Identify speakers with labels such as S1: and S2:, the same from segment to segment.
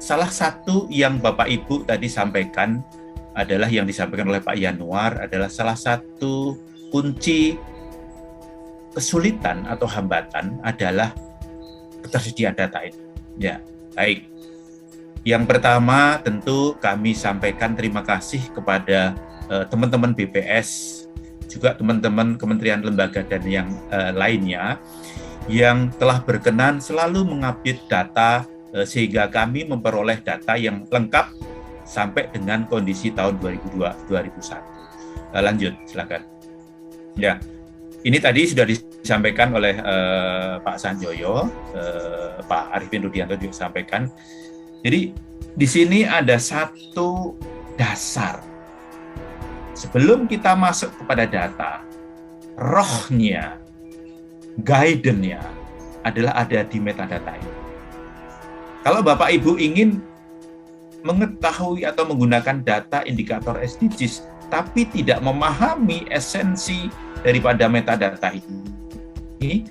S1: salah satu yang Bapak Ibu tadi sampaikan adalah yang disampaikan oleh Pak Yanuar adalah salah satu kunci kesulitan atau hambatan adalah ketersediaan data itu. Ya, baik. Yang pertama tentu kami sampaikan terima kasih kepada teman-teman BPS, juga teman-teman kementerian lembaga dan yang lainnya yang telah berkenan selalu mengupdate data sehingga kami memperoleh data yang lengkap sampai dengan kondisi tahun 2001. Lanjut, silakan. Ya, ini tadi sudah disampaikan oleh Pak Sanjoyo, Pak Arifin Rudianto juga sampaikan. Jadi di sini ada satu dasar. Sebelum kita masuk kepada data, rohnya, guidance-nya adalah ada di metadata ini. Kalau Bapak Ibu ingin mengetahui atau menggunakan data indikator SDGs, tapi tidak memahami esensi daripada metadata ini,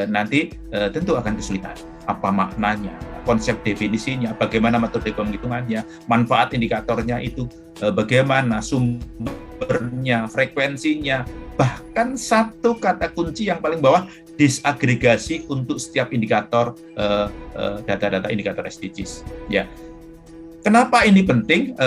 S1: nanti tentu akan kesulitan. Apa maknanya, konsep definisinya, bagaimana metode penghitungannya, manfaat indikatornya itu, bagaimana sumbernya, frekuensinya, bahkan satu kata kunci yang paling bawah, disagregasi untuk setiap indikator data-data indikator SDGs. Ya, kenapa ini penting?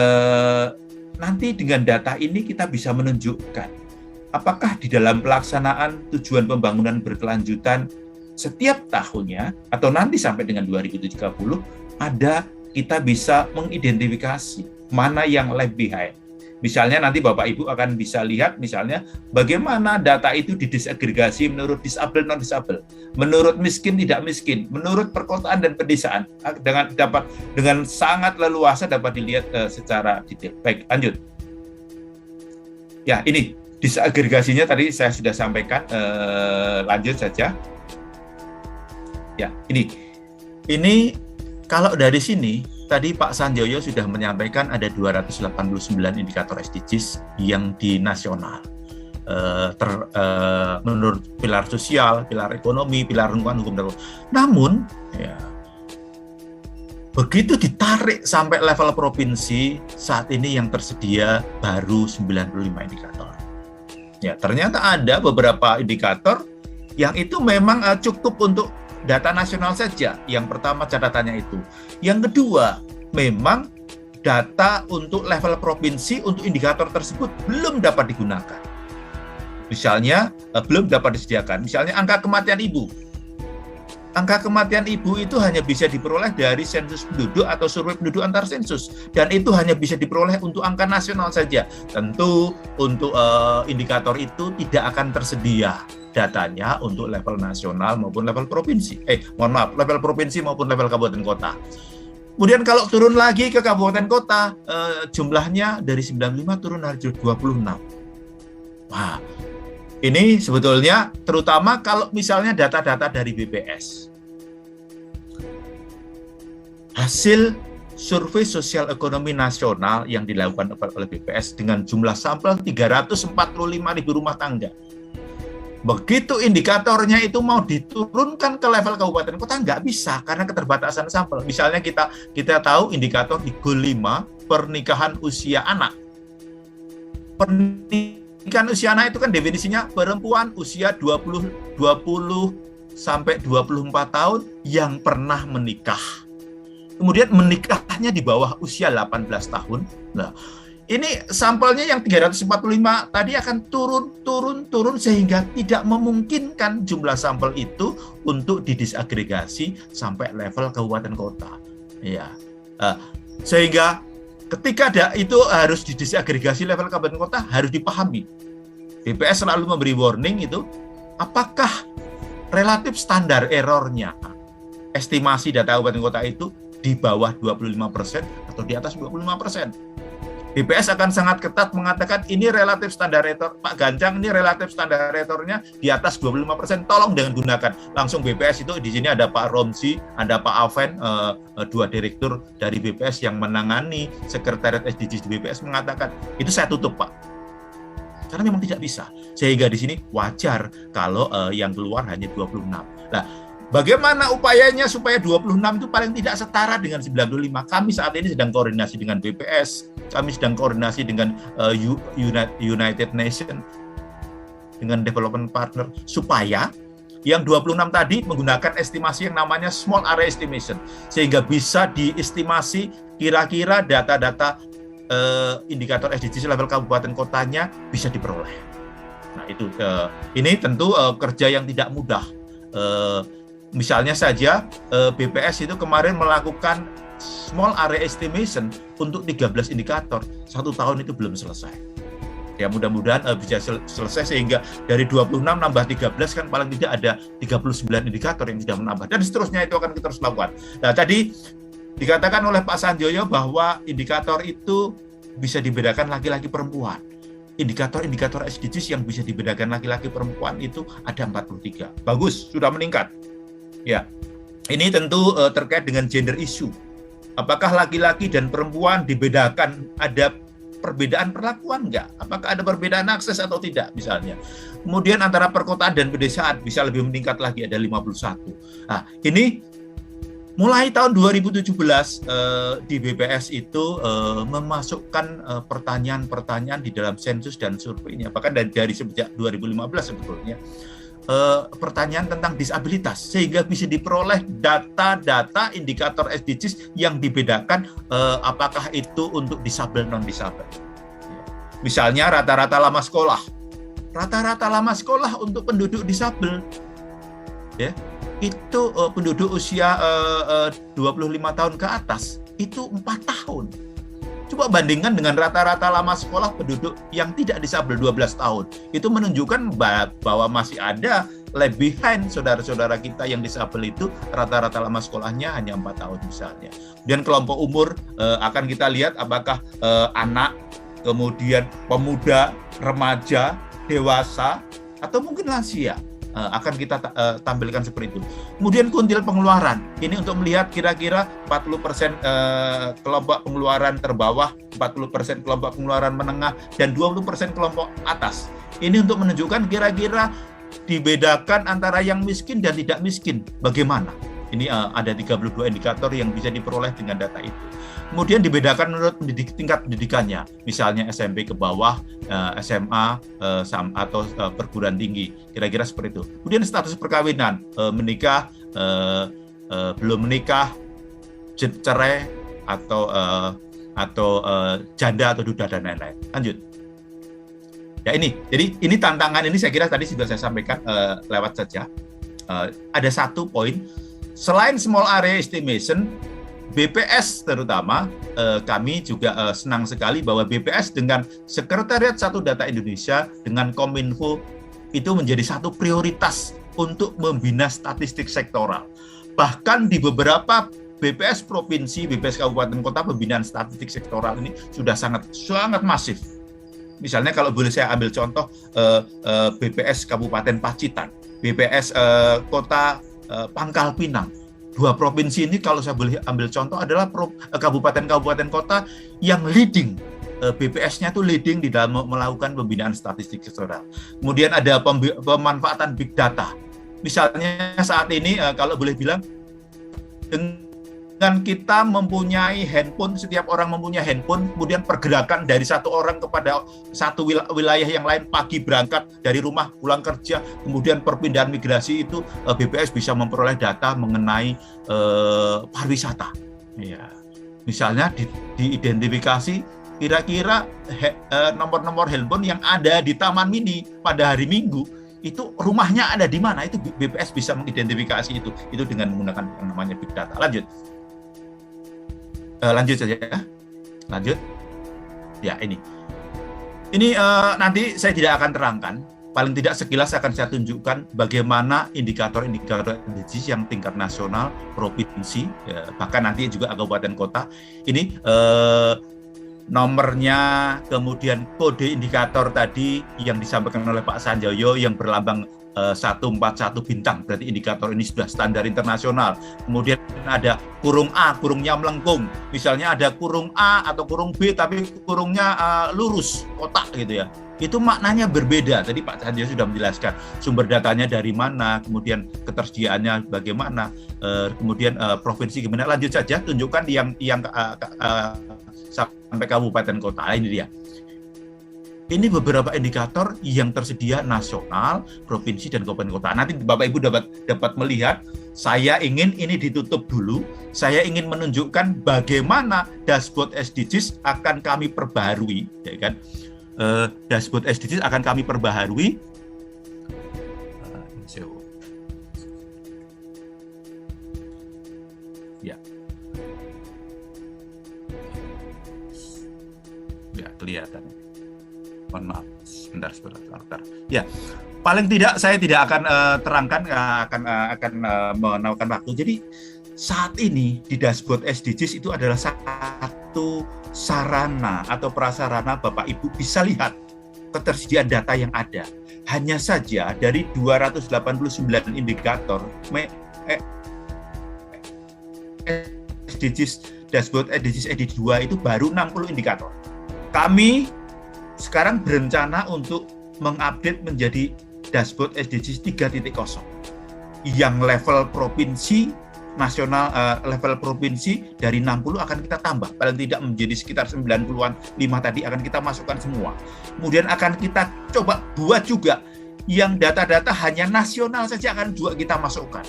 S1: Nanti dengan data ini kita bisa menunjukkan apakah di dalam pelaksanaan tujuan pembangunan berkelanjutan setiap tahunnya atau nanti sampai dengan 2030 kita bisa mengidentifikasi mana yang left behind. Misalnya nanti Bapak Ibu akan bisa lihat misalnya bagaimana data itu didisagregasi menurut disabel non-disabel, menurut miskin tidak miskin, menurut perkotaan dan pedesaan, dengan sangat leluasa dapat dilihat secara detail. Baik, lanjut. Ya, ini disagregasinya tadi saya sudah sampaikan, lanjut saja. Ya, ini kalau dari sini tadi Pak Sanjoyo sudah menyampaikan ada 289 indikator SDGs yang di nasional. Menurut pilar sosial, pilar ekonomi, pilar lingkungan, hukum dan hukum. Namun, ya, begitu ditarik sampai level provinsi, saat ini yang tersedia baru 95 indikator. Ya, ternyata ada beberapa indikator yang itu memang cukup untuk data nasional saja. Yang pertama catatannya itu. Yang kedua, memang data untuk level provinsi untuk indikator tersebut belum dapat digunakan. Misalnya, belum dapat disediakan. Misalnya angka kematian ibu. Angka kematian ibu itu hanya bisa diperoleh dari sensus penduduk atau survei penduduk antar sensus. Dan itu hanya bisa diperoleh untuk angka nasional saja. Tentu untuk indikator itu tidak akan tersedia datanya untuk level nasional maupun level provinsi. Level provinsi maupun level kabupaten kota. Kemudian kalau turun lagi ke kabupaten kota, jumlahnya dari 95 turun jadi 26. Wah, ini sebetulnya terutama kalau misalnya data-data dari BPS. Hasil survei sosial ekonomi nasional yang dilakukan oleh BPS dengan jumlah sampel 345.000 rumah tangga. Begitu indikatornya itu mau diturunkan ke level kabupaten kota, nggak bisa karena keterbatasan sampel. Misalnya kita tahu indikator di Goal 5 pernikahan usia anak. Pernikahan usia anak itu kan definisinya perempuan usia 20 sampai 24 tahun yang pernah menikah. Kemudian menikahnya di bawah usia 18 tahun. Nah, ini sampelnya yang 345 tadi akan turun sehingga tidak memungkinkan jumlah sampel itu untuk didisagregasi sampai level kabupaten kota. Ya, sehingga ketika itu harus didisagregasi level kabupaten kota harus dipahami. BPS selalu memberi warning itu apakah relatif standar errornya estimasi data kabupaten kota itu di bawah 25% atau di atas 25%. BPS akan sangat ketat mengatakan ini relatif standar error. Pak Gancang, ini relatif standar errornya di atas 25%. Tolong dengan gunakan. Langsung BPS itu di sini ada Pak Romsi, ada Pak Aven, dua direktur dari BPS yang menangani sekretariat SDGs di BPS mengatakan itu saya tutup Pak. Karena memang tidak bisa. Sehingga di sini wajar kalau yang keluar hanya 26. Nah, Bagaimana upayanya supaya 26 itu paling tidak setara dengan 95? Kami saat ini sedang koordinasi dengan BPS, kami sedang koordinasi dengan United Nations, dengan development partner, supaya yang 26 tadi menggunakan estimasi yang namanya small area estimation, sehingga bisa diestimasi kira-kira data-data indikator SDGs level kabupaten kotanya bisa diperoleh. Nah itu ini tentu kerja yang tidak mudah. Misalnya saja BPS itu kemarin melakukan small area estimation untuk 13 indikator, 1 tahun itu belum selesai. Ya mudah-mudahan bisa selesai sehingga dari 26 nambah 13 kan paling tidak ada 39 indikator yang sudah menambah, dan seterusnya itu akan kita terus lakukan. Nah tadi dikatakan oleh Pak Sanjoyo bahwa indikator itu bisa dibedakan laki-laki perempuan. Indikator-indikator SDGs yang bisa dibedakan laki-laki perempuan itu ada 43. Bagus, sudah meningkat. Ya, ini tentu terkait dengan gender issue. Apakah laki-laki dan perempuan dibedakan, ada perbedaan perlakuan enggak? Apakah ada perbedaan akses atau tidak misalnya? Kemudian antara perkotaan dan pedesaan bisa lebih meningkat lagi, ada 51. Nah, ini mulai tahun 2017 di BPS itu memasukkan pertanyaan-pertanyaan di dalam sensus dan surveinya, bahkan dari sejak 2015 sebetulnya. Pertanyaan tentang disabilitas sehingga bisa diperoleh data-data indikator SDGs yang dibedakan apakah itu untuk disabel non disabel. Misalnya rata-rata lama sekolah untuk penduduk disabel ya itu penduduk usia 25 tahun ke atas itu 4 tahun. Coba bandingkan dengan rata-rata lama sekolah penduduk yang tidak disabel 12 tahun. Itu menunjukkan bahwa masih ada lag behind saudara-saudara kita yang disabel itu rata-rata lama sekolahnya hanya 4 tahun misalnya. Dan kelompok umur akan kita lihat apakah anak, kemudian pemuda, remaja, dewasa, atau mungkin lansia. Akan kita tampilkan seperti itu. Kemudian kuntil pengeluaran. Ini untuk melihat kira-kira 40% kelompok pengeluaran terbawah, 40% kelompok pengeluaran menengah, dan 20% kelompok atas. Ini untuk menunjukkan kira-kira dibedakan antara yang miskin dan tidak miskin. Bagaimana? Ini ada 32 indikator yang bisa diperoleh dengan data itu. Kemudian dibedakan menurut tingkat pendidikannya, misalnya SMP ke bawah, SMA atau perguruan tinggi, kira-kira seperti itu. Kemudian status perkawinan, menikah, belum menikah, cerai atau janda atau duda dan lain-lain. Lanjut. Ya jadi ini tantangan ini saya kira tadi sudah saya sampaikan lewat saja. Ada satu poin, selain small area estimation, BPS terutama kami juga senang sekali bahwa BPS dengan Sekretariat Satu Data Indonesia dengan Kominfo itu menjadi satu prioritas untuk membina statistik sektoral. Bahkan di beberapa BPS provinsi, BPS kabupaten kota, pembinaan statistik sektoral ini sudah sangat masif. Misalnya kalau boleh saya ambil contoh BPS Kabupaten Pacitan, BPS Kota Pangkal Pinang. 2 provinsi ini kalau saya boleh ambil contoh adalah kabupaten-kabupaten kota yang leading, BPS-nya itu leading di dalam melakukan pembinaan statistik sektoral. Kemudian ada pemanfaatan big data. Misalnya saat ini kalau boleh bilang, dengan kita mempunyai handphone, setiap orang mempunyai handphone, kemudian pergerakan dari satu orang kepada satu wilayah yang lain, pagi berangkat dari rumah, pulang kerja, kemudian perpindahan migrasi itu BPS bisa memperoleh data mengenai pariwisata. Ya. Misalnya diidentifikasi kira-kira nomor-nomor handphone yang ada di Taman Mini pada hari Minggu, itu rumahnya ada di mana, itu BPS bisa mengidentifikasi itu dengan menggunakan yang namanya big data. Lanjut saja ya. Lanjut. Ya, ini nanti saya tidak akan terangkan, paling tidak sekilas akan saya tunjukkan bagaimana indikator-indikator SDGs yang tingkat nasional, provinsi, ya, bahkan nanti juga kabupaten kota. Ini nomornya, kemudian kode indikator tadi yang disampaikan oleh Pak Sanjoyo yang berlambang 141 bintang, berarti indikator ini sudah standar internasional. Kemudian ada kurung A, kurungnya melengkung. Misalnya ada kurung A atau kurung B, tapi kurungnya lurus, kotak gitu ya. Itu maknanya berbeda. Tadi Pak Cahyo sudah menjelaskan sumber datanya dari mana, kemudian ketersediaannya bagaimana, kemudian provinsi gimana. Lanjut saja, tunjukkan yang sampai kabupaten kota. Ini dia. Ini beberapa indikator yang tersedia nasional, provinsi, dan kabupaten kota. Nanti Bapak Ibu dapat melihat, saya ingin ini ditutup dulu. Saya ingin menunjukkan bagaimana dashboard SDGs akan kami perbaharui, ya kan? Dashboard SDGs akan kami perbaharui. Ya. Ya, kelihatan. Mohon maaf, sebentar. Ya, paling tidak saya tidak akan terangkan, akan menawarkan waktu. Jadi saat ini di dashboard SDGs itu adalah satu sarana atau prasarana Bapak Ibu bisa lihat ketersediaan data yang ada. Hanya saja dari 289 indikator SDGs, dashboard SDGs edisi 2 itu baru 60 indikator. Kami sekarang berencana untuk mengupdate menjadi dashboard SDGs 3.0 yang level provinsi nasional, level provinsi dari 60 akan kita tambah, paling tidak menjadi sekitar 90-an, 5 tadi akan kita masukkan semua. Kemudian akan kita coba buat juga yang data-data hanya nasional saja akan juga kita masukkan.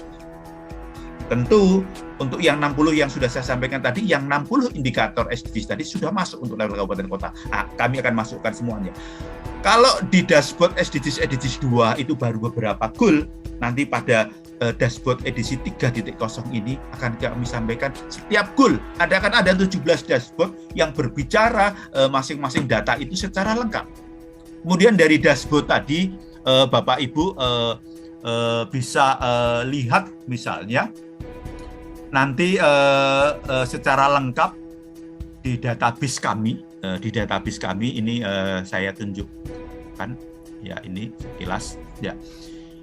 S1: Tentu untuk yang 60 yang sudah saya sampaikan tadi, yang 60 indikator SDGs tadi sudah masuk untuk level kabupaten kota. Kami akan masukkan semuanya. Kalau di dashboard SDGs 2 itu baru beberapa goal, nanti pada dashboard edisi 3.0 ini akan kami sampaikan setiap goal. Akan ada 17 dashboard yang berbicara masing-masing data itu secara lengkap. Kemudian dari dashboard tadi, Bapak Ibu bisa lihat misalnya nanti secara lengkap di database kami ini saya tunjukkan ya, ini sekilas ya.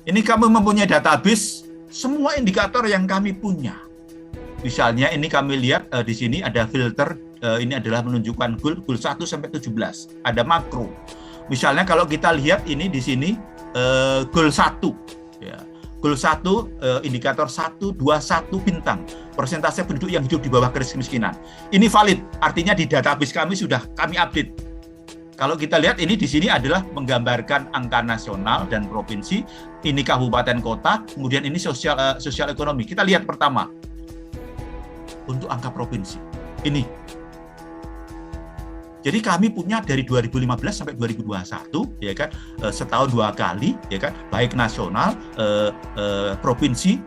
S1: Ini kami mempunyai database semua indikator yang kami punya. Misalnya ini kami lihat di sini ada filter, ini adalah menunjukkan goal 1 sampai 17. Ada makro. Misalnya kalau kita lihat ini di sini goal 1 ya. Goal 1 indikator 1, 2, 1 bintang. Persentase penduduk yang hidup di bawah garis kemiskinan. Ini valid, artinya di database kami sudah kami update. Kalau kita lihat ini di sini adalah menggambarkan angka nasional dan provinsi, ini kabupaten kota, kemudian ini sosial ekonomi. Kita lihat pertama untuk angka provinsi. Ini. Jadi kami punya dari 2015 sampai 2021, ya kan, setahun 2 kali, ya kan, baik nasional, provinsi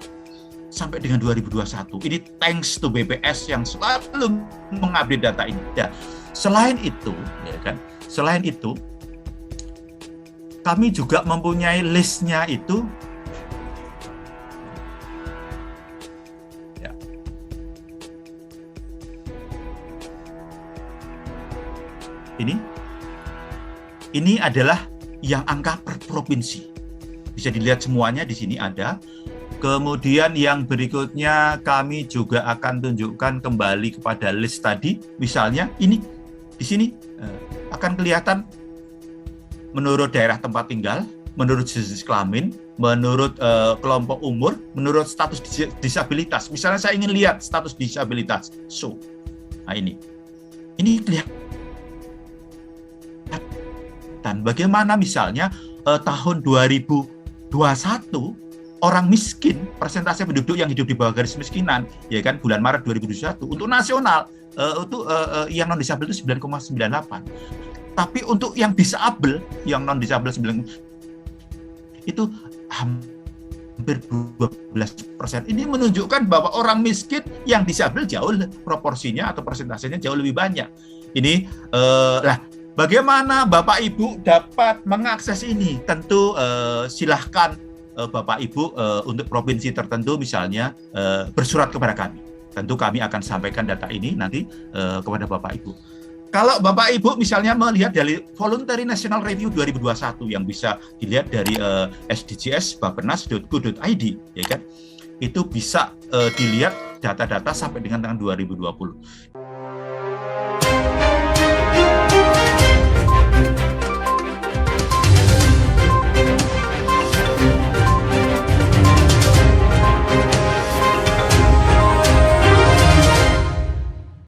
S1: sampai dengan 2021. Ini thanks to BPS yang selalu mengupdate data ini. Ya. Selain itu, ya kan. Selain itu, kami juga mempunyai listnya itu. Ya. Ini adalah yang angka per provinsi. Bisa dilihat semuanya di sini ada. Kemudian yang berikutnya kami juga akan tunjukkan kembali kepada list tadi. Misalnya ini di sini akan kelihatan menurut daerah tempat tinggal, menurut jenis kelamin, menurut kelompok umur, menurut status disabilitas. Misalnya saya ingin lihat status disabilitas. Nah ini kelihatan. Dan bagaimana misalnya tahun 2021 orang miskin, persentase penduduk yang hidup di bawah garis kemiskinan, ya kan, bulan Maret 2021 untuk nasional untuk yang non disabel itu 9,98. Tapi untuk yang disabel, yang non disabel itu hampir 12%. Ini menunjukkan bahwa orang miskin yang disabel jauh proporsinya atau persentasenya jauh lebih banyak. Ini bagaimana Bapak Ibu dapat mengakses ini? Tentu silahkan Bapak Ibu untuk provinsi tertentu misalnya bersurat kepada kami. Tentu kami akan sampaikan data ini nanti kepada Bapak Ibu. Kalau Bapak Ibu misalnya melihat dari Voluntary National Review 2021 yang bisa dilihat dari sdgs.bappenas.go.id, ya kan, itu bisa dilihat data-data sampai dengan tahun 2020.